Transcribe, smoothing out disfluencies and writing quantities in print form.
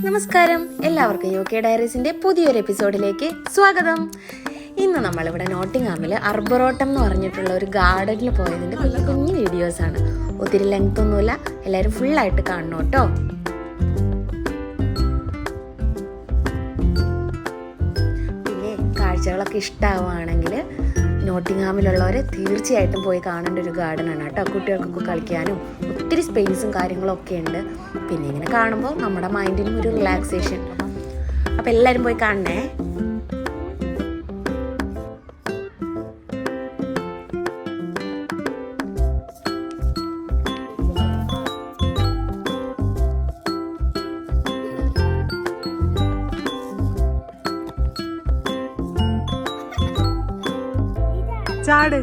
നമസ്കാരം, എല്ലാവർക്കും UK ഡയറീസിന്റെ പുതിയൊരു എപ്പിസോഡിലേക്ക് സ്വാഗതം. ഇന്ന് നമ്മളിവിടെ നോട്ടിംഗ്ഹാമിൽ അർബറോട്ടം എന്ന് പറഞ്ഞിട്ടുള്ള ഒരു ഗാർഡനിൽ പോയതിന്റെ കുഞ്ഞു വീഡിയോസാണ്. ഒത്തിരി ലെങ്ത് ഒന്നുമില്ല, എല്ലാവരും ഫുള്ളായിട്ട് കാണണം കേട്ടോ. പിന്നെ കാഴ്ചകളൊക്കെ ഇഷ്ടമാവുകയാണെങ്കിൽ നോട്ടിംഗ്ഹാമിലുള്ളവരെ തീർച്ചയായിട്ടും പോയി കാണേണ്ട ഒരു ഗാർഡനാണ് കേട്ടോ. കുട്ടികൾക്കൊക്കെ കളിക്കാനും ഒത്തിരി സ്പേസും കാര്യങ്ങളും ഒക്കെ ഉണ്ട്. പിന്നെ ഇങ്ങനെ കാണുമ്പോൾ നമ്മുടെ മൈൻഡിനും ഒരു റിലാക്സേഷൻ. അപ്പം എല്ലാവരും പോയി കാണണേ. ചാട്.